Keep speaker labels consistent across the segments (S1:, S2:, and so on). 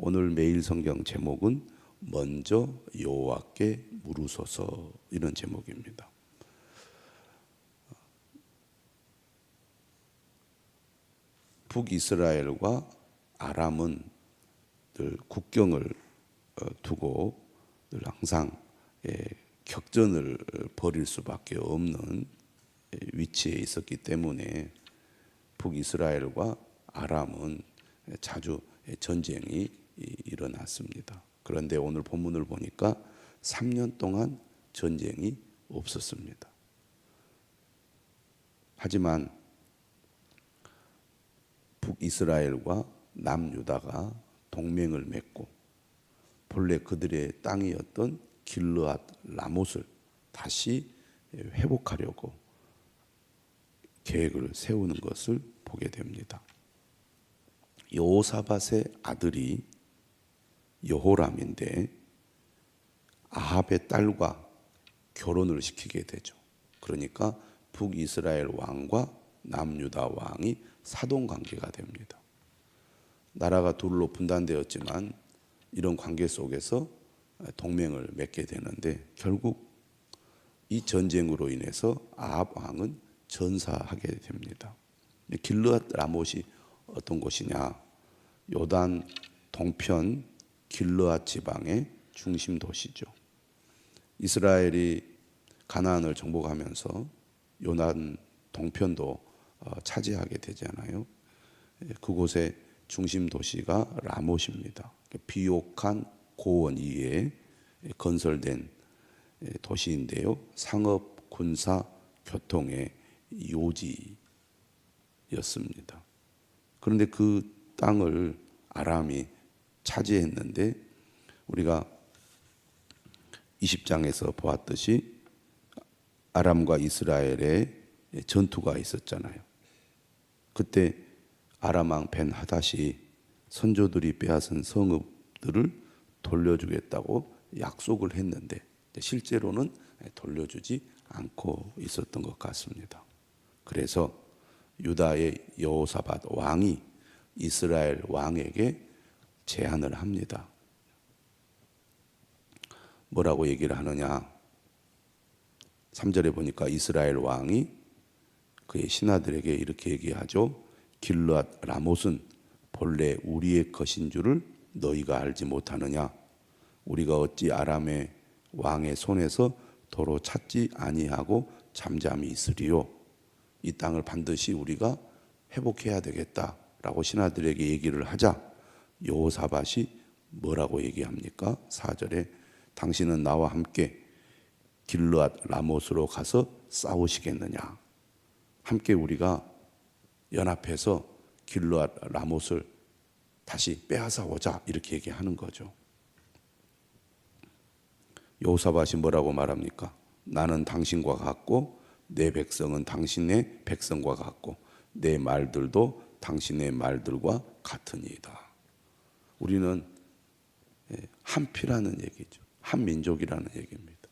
S1: 오늘 매일 성경 제목은 먼저 여호와께 물으소서, 이런 제목입니다. 북이스라엘과 아람은 늘 국경을 두고 늘 항상 격전을 벌일 수밖에 없는 위치에 있었기 때문에 북이스라엘과 아람은 자주 전쟁이 일어났습니다. 그런데 오늘 본문을 보니까 3년 동안 전쟁이 없었습니다. 하지만 북이스라엘과 남유다가 동맹을 맺고 본래 그들의 땅이었던 길르앗 라못을 다시 회복하려고 계획을 세우는 것을 보게 됩니다. 여호사밧의 아들이 여호람인데 아합의 딸과 결혼을 시키게 되죠. 그러니까 북이스라엘 왕과 남유다 왕이 사돈관계가 됩니다. 나라가 둘로 분단되었지만 이런 관계 속에서 동맹을 맺게 되는데 결국 이 전쟁으로 인해서 아합 왕은 전사하게 됩니다. 길르앗 라못이 어떤 곳이냐? 요단 동편 길르앗 지방의 중심 도시죠. 이스라엘이 가나안을 정복하면서 요단 동편도 차지하게 되잖아요. 그곳의 중심 도시가 라못입니다. 비옥한 고원 위에 건설된 도시인데요. 상업, 군사, 교통의 요지였습니다. 그런데 그 땅을 아람이 차지했는데 우리가 20장에서 보았듯이 아람과 이스라엘의 전투가 있었잖아요. 그때 아람 왕 벤하닷이 선조들이 빼앗은 성읍들을 돌려주겠다고 약속을 했는데 실제로는 돌려주지 않고 있었던 것 같습니다. 그래서 유다의 여호사밧 왕이 이스라엘 왕에게 제안을 합니다. 뭐라고 얘기를 하느냐? 3절에 보니까 이스라엘 왕이 그의 신하들에게 이렇게 얘기하죠. 길르앗 라못은 본래 우리의 것인 줄을 너희가 알지 못하느냐? 우리가 어찌 아람의 왕의 손에서 도로 찾지 아니하고 잠잠히 있으리요? 이 땅을 반드시 우리가 회복해야 되겠다라고 신하들에게 얘기를 하자 여호사밧이 뭐라고 얘기합니까? 4절에 당신은 나와 함께 길르앗 라못으로 가서 싸우시겠느냐? 함께 우리가 연합해서 길르앗 라못을 다시 빼앗아 오자, 이렇게 얘기하는 거죠. 여호사밧이 뭐라고 말합니까? 나는 당신과 같고 내 백성은 당신의 백성과 같고 내 말들도 당신의 말들과 같으니이다. 우리는 한 피라는 얘기죠. 한 민족이라는 얘기입니다.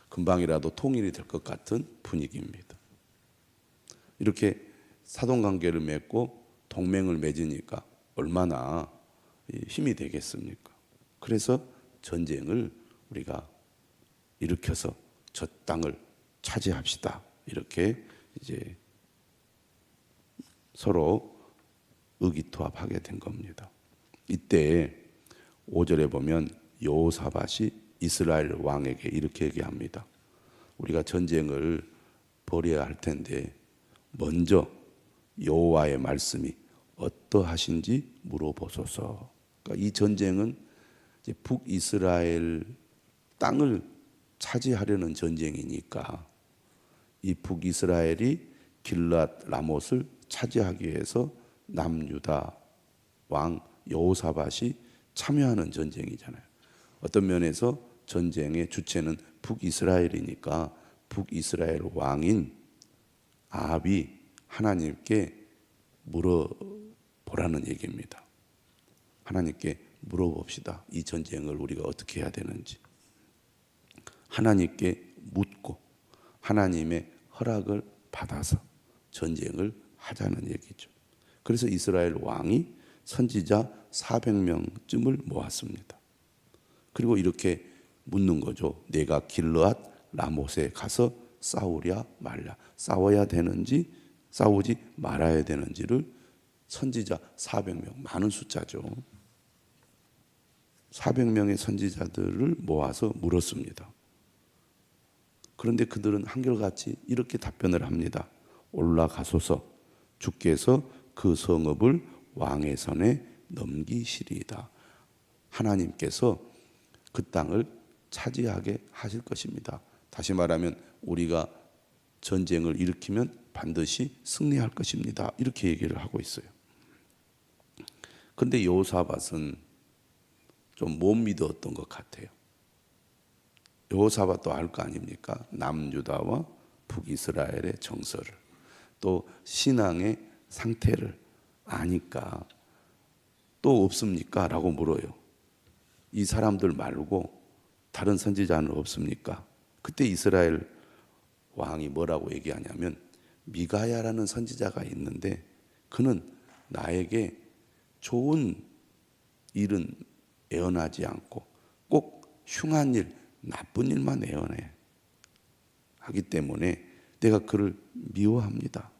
S1: 금방이라도 통일이 될 것 같은 분위기입니다. 이렇게 사돈관계를 맺고 동맹을 맺으니까 얼마나 힘이 되겠습니까? 그래서 전쟁을 우리가 일으켜서 저 땅을 차지합시다, 이렇게 이제 서로 의기투합하게 된 겁니다. 이때 5절에 보면 여호사밧이 이스라엘 왕에게 이렇게 얘기합니다. 우리가 전쟁을 벌여야 할 텐데 먼저 여호와의 말씀이 어떠하신지 물어보소서. 그러니까 이 전쟁은 이제 북이스라엘 땅을 차지하려는 전쟁이니까 이 북이스라엘이 길르앗 라못을 차지하기 위해서 남유다 왕 여호사밧이 참여하는 전쟁이잖아요. 어떤 면에서 전쟁의 주체는 북이스라엘이니까 북이스라엘 왕인 아합이 하나님께 물어보라는 얘기입니다. 하나님께 물어봅시다. 이 전쟁을 우리가 어떻게 해야 되는지. 하나님께 묻고 하나님의 허락을 받아서 전쟁을 하자는 얘기죠. 그래서 이스라엘 왕이 선지자 400명쯤을 모았습니다. 그리고 이렇게 묻는 거죠. 내가 길르앗 라못에 가서 싸우랴 말랴, 싸워야 되는지 싸우지 말아야 되는지를 선지자 400명, 많은 숫자죠. 400명의 선지자들을 모아서 물었습니다. 그런데 그들은 한결같이 이렇게 답변을 합니다. 올라가소서, 주께서 그 성읍을 왕의 손에 넘기시리이다. 하나님께서 그 땅을 차지하게 하실 것입니다. 다시 말하면 우리가 전쟁을 일으키면 반드시 승리할 것입니다. 이렇게 얘기를 하고 있어요. 그런데 여호사밧은 좀 못 믿었던 것 같아요. 여호사밧도 알 거 아닙니까? 남유다와 북이스라엘의 정서를, 또 신앙의 상태를 아니까 또 없습니까? 라고 물어요. 이 사람들 말고 다른 선지자는 없습니까? 그때 이스라엘 왕이 뭐라고 얘기하냐면, 미가야라는 선지자가 있는데 그는 나에게 좋은 일은 예언하지 않고 꼭 흉한 일, 나쁜 일만 예언해 하기 때문에 내가 그를 미워합니다.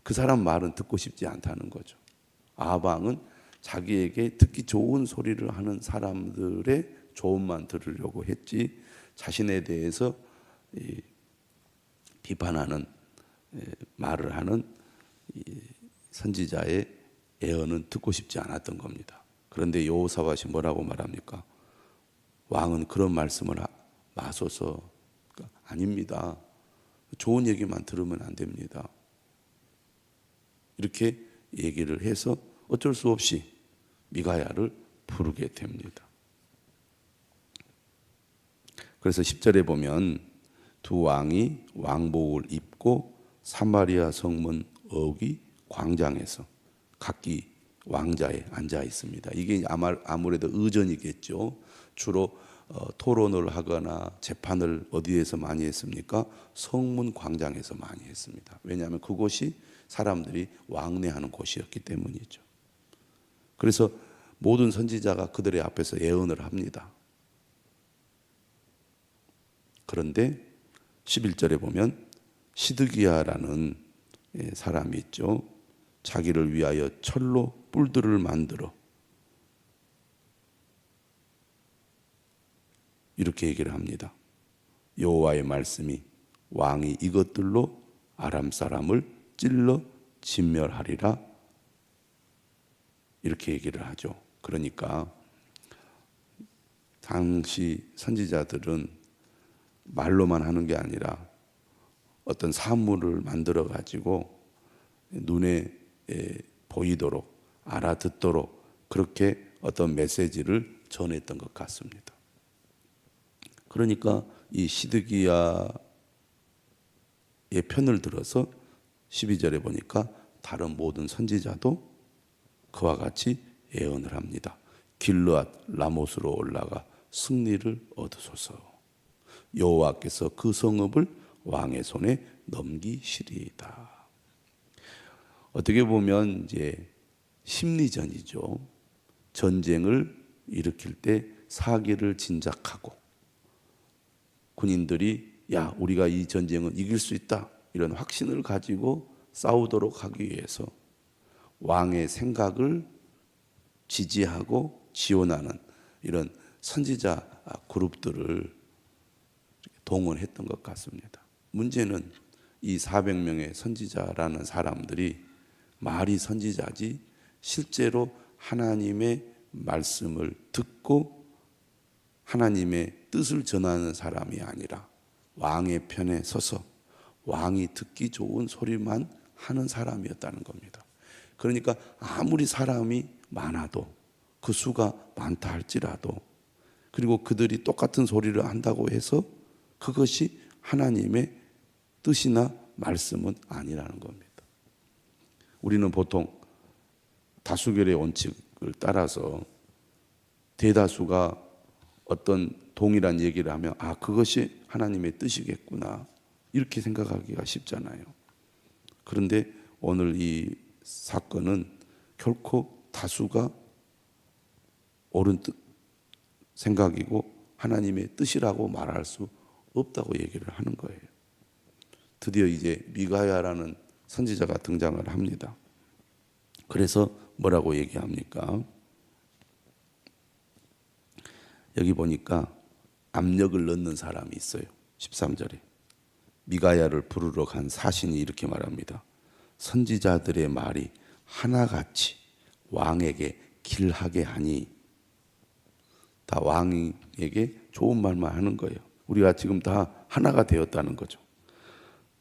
S1: 그 사람 말은 듣고 싶지 않다는 거죠. 아방은 자기에게 듣기 좋은 소리를 하는 사람들의 조언만 들으려고 했지, 자신에 대해서 비판하는 말을 하는 선지자의 예언은 듣고 싶지 않았던 겁니다. 그런데 여호사밧이 뭐라고 말합니까? 왕은 그런 말씀을 마소서. 그러니까 아닙니다. 좋은 얘기만 들으면 안 됩니다. 이렇게 얘기를 해서 어쩔 수 없이 미가야를 부르게 됩니다. 그래서 10절에 보면 두 왕이 왕복을 입고 사마리아 성문 어귀 광장에서 각기 왕자에 앉아 있습니다. 이게 아무래도 의전이겠죠. 주로 토론을 하거나 재판을 어디에서 많이 했습니까? 성문 광장에서 많이 했습니다. 왜냐하면 그곳이 사람들이 왕래하는 곳이었기 때문이죠. 그래서 모든 선지자가 그들의 앞에서 예언을 합니다. 그런데 11절에 보면 시드기야라는 사람이 있죠. 자기를 위하여 철로 뿔들을 만들어 이렇게 얘기를 합니다. 여호와의 말씀이 왕이 이것들로 아람 사람을 찔러 진멸하리라, 이렇게 얘기를 하죠. 그러니까 당시 선지자들은 말로만 하는 게 아니라 어떤 사물을 만들어 가지고 눈에 보이도록, 알아듣도록 그렇게 어떤 메시지를 전했던 것 같습니다. 그러니까 이 시드기야의 편을 들어서 12절에 보니까 다른 모든 선지자도 그와 같이 예언을 합니다. 길르앗 라못으로 올라가 승리를 얻으소서. 여호와께서 그 성읍을 왕의 손에 넘기시리이다. 어떻게 보면 이제 심리전이죠. 전쟁을 일으킬 때 사기를 진작하고 군인들이 야, 우리가 이 전쟁은 이길 수 있다, 이런 확신을 가지고 싸우도록 하기 위해서 왕의 생각을 지지하고 지원하는 이런 선지자 그룹들을 동원했던 것 같습니다. 문제는 이 400명의 선지자라는 사람들이 말이 선지자지 실제로 하나님의 말씀을 듣고 하나님의 뜻을 전하는 사람이 아니라 왕의 편에 서서 왕이 듣기 좋은 소리만 하는 사람이었다는 겁니다. 그러니까 아무리 사람이 많아도, 그 수가 많다 할지라도, 그리고 그들이 똑같은 소리를 한다고 해서 그것이 하나님의 뜻이나 말씀은 아니라는 겁니다. 우리는 보통 다수결의 원칙을 따라서 대다수가 어떤 동일한 얘기를 하면 아, 그것이 하나님의 뜻이겠구나, 이렇게 생각하기가 쉽잖아요. 그런데 오늘 이 사건은 결코 다수가 옳은 생각이고 하나님의 뜻이라고 말할 수 없다고 얘기를 하는 거예요. 드디어 이제 미가야라는 선지자가 등장을 합니다. 그래서 뭐라고 얘기합니까? 여기 보니까 압력을 넣는 사람이 있어요. 13절에 미가야를 부르러 간 사신이 이렇게 말합니다. 선지자들의 말이 하나같이 왕에게 길하게 하니, 다 왕에게 좋은 말만 하는 거예요. 우리가 지금 다 하나가 되었다는 거죠.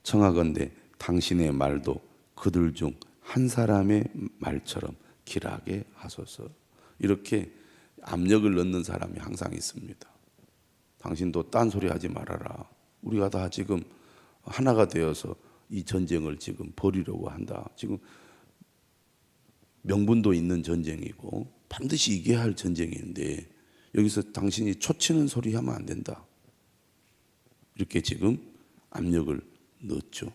S1: 청하건대 당신의 말도 그들 중 한 사람의 말처럼 길하게 하소서. 이렇게 압력을 넣는 사람이 항상 있습니다. 당신도 딴소리 하지 말아라. 우리가 다 지금 하나가 되어서 이 전쟁을 지금 벌이려고 한다. 지금 명분도 있는 전쟁이고 반드시 이겨야 할 전쟁인데 여기서 당신이 초치는 소리 하면 안 된다. 이렇게 지금 압력을 넣었죠.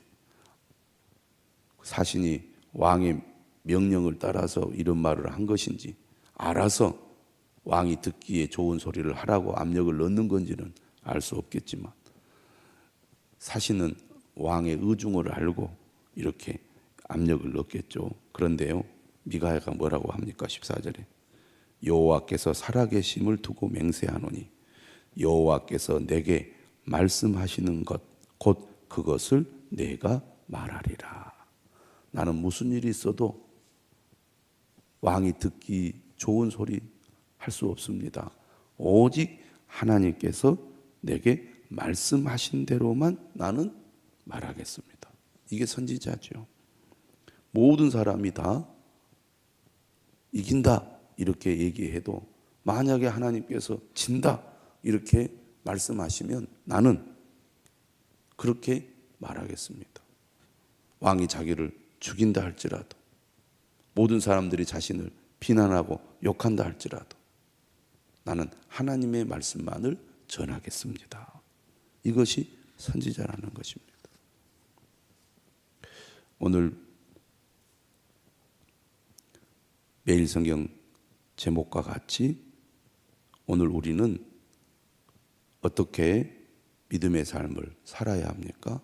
S1: 사신이 왕의 명령을 따라서 이런 말을 한 것인지, 알아서 왕이 듣기에 좋은 소리를 하라고 압력을 넣는 건지는 알 수 없겠지만, 사신은 왕의 의중을 알고 이렇게 압력을 넣겠죠. 그런데요, 미가야가 뭐라고 합니까? 14절에 여호와께서 살아계심을 두고 맹세하노니 여호와께서 내게 말씀하시는 것 곧 그것을 내가 말하리라. 나는 무슨 일이 있어도 왕이 듣기 좋은 소리 할 수 없습니다. 오직 하나님께서 내게 말씀하신 대로만 나는 말하겠습니다. 이게 선지자죠. 모든 사람이 다 이긴다 이렇게 얘기해도 만약에 하나님께서 진다 이렇게 말씀하시면 나는 그렇게 말하겠습니다. 왕이 자기를 죽인다 할지라도, 모든 사람들이 자신을 비난하고 욕한다 할지라도 나는 하나님의 말씀만을 전하겠습니다. 이것이 선지자라는 것입니다. 오늘 매일 성경 제목과 같이 오늘 우리는 어떻게 믿음의 삶을 살아야 합니까?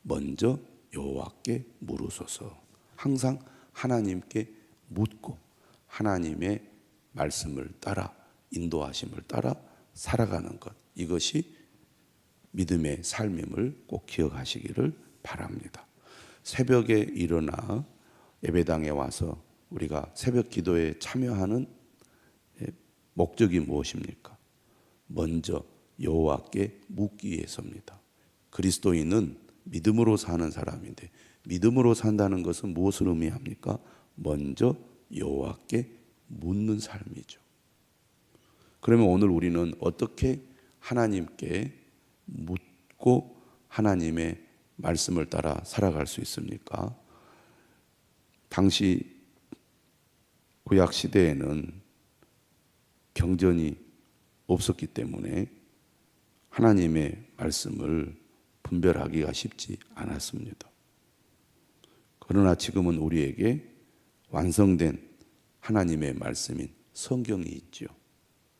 S1: 먼저 여호와께 물으소서. 항상 하나님께 묻고 하나님의 말씀을 따라, 인도하심을 따라 살아가는 것, 이것이 믿음의 삶임을 꼭 기억하시기를 바랍니다. 새벽에 일어나 예배당에 와서 우리가 새벽 기도에 참여하는 목적이 무엇입니까? 먼저 여호와께 묻기 위해서입니다. 그리스도인은 믿음으로 사는 사람인데, 믿음으로 산다는 것은 무엇을 의미합니까? 먼저 여호와께 묻는 삶이죠. 그러면 오늘 우리는 어떻게 하나님께 묻고 하나님의 말씀을 따라 살아갈 수 있습니까? 당시 구약 시대에는 경전이 없었기 때문에 하나님의 말씀을 분별하기가 쉽지 않았습니다. 그러나 지금은 우리에게 완성된 하나님의 말씀인 성경이 있죠.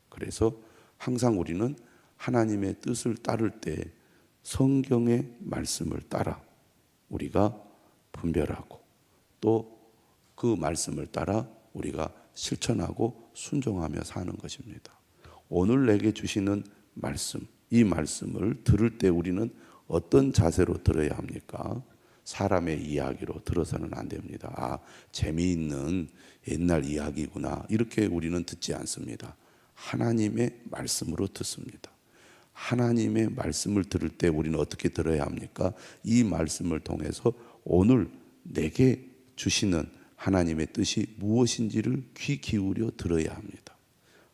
S1: 그래서 항상 우리는 하나님의 뜻을 따를 때 성경의 말씀을 따라 우리가 분별하고 또 그 말씀을 따라 우리가 실천하고 순종하며 사는 것입니다. 오늘 내게 주시는 말씀, 이 말씀을 들을 때 우리는 어떤 자세로 들어야 합니까? 사람의 이야기로 들어서는 안 됩니다. 아, 재미있는 옛날 이야기구나, 이렇게 우리는 듣지 않습니다. 하나님의 말씀으로 듣습니다. 하나님의 말씀을 들을 때 우리는 어떻게 들어야 합니까? 이 말씀을 통해서 오늘 내게 주시는 하나님의 뜻이 무엇인지를 귀 기울여 들어야 합니다.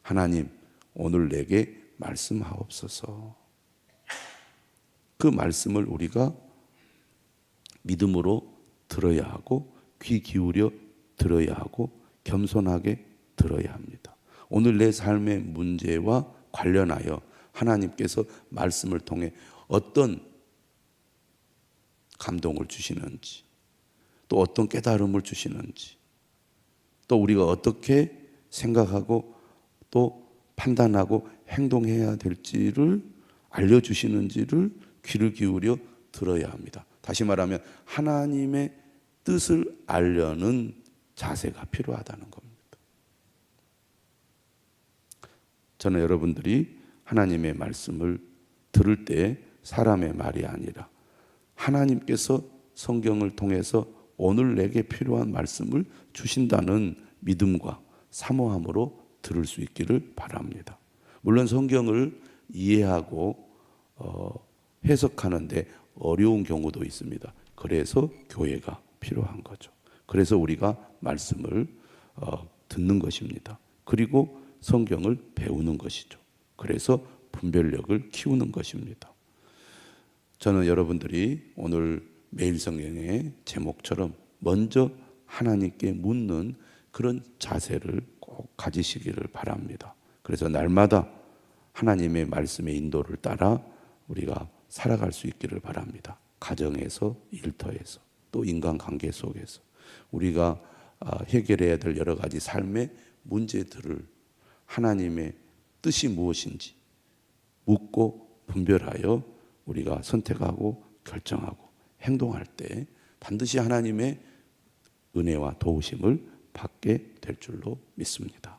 S1: 하나님, 오늘 내게 말씀하옵소서. 그 말씀을 우리가 믿음으로 들어야 하고 귀 기울여 들어야 하고 겸손하게 들어야 합니다. 오늘 내 삶의 문제와 관련하여 하나님께서 말씀을 통해 어떤 감동을 주시는지, 또 어떤 깨달음을 주시는지, 또 우리가 어떻게 생각하고 또 판단하고 행동해야 될지를 알려주시는지를 귀를 기울여 들어야 합니다. 다시 말하면 하나님의 뜻을 알려는 자세가 필요하다는 겁니다. 저는 여러분들이 하나님의 말씀을 들을 때 사람의 말이 아니라 하나님께서 성경을 통해서 오늘 내게 필요한 말씀을 주신다는 믿음과 사모함으로 들을 수 있기를 바랍니다. 물론 성경을 이해하고 해석하는데 어려운 경우도 있습니다. 그래서 교회가 필요한 거죠. 그래서 우리가 말씀을 듣는 것입니다. 그리고 성경을 배우는 것이죠. 그래서 분별력을 키우는 것입니다. 저는 여러분들이 오늘 매일 성경의 제목처럼 먼저 하나님께 묻는 그런 자세를 꼭 가지시기를 바랍니다. 그래서 날마다 하나님의 말씀의 인도를 따라 우리가 살아갈 수 있기를 바랍니다. 가정에서, 일터에서, 또 인간관계 속에서 우리가 해결해야 될 여러 가지 삶의 문제들을 하나님의 뜻이 무엇인지 묻고 분별하여 우리가 선택하고 결정하고 행동할 때 반드시 하나님의 은혜와 도우심을 받게 될 줄로 믿습니다.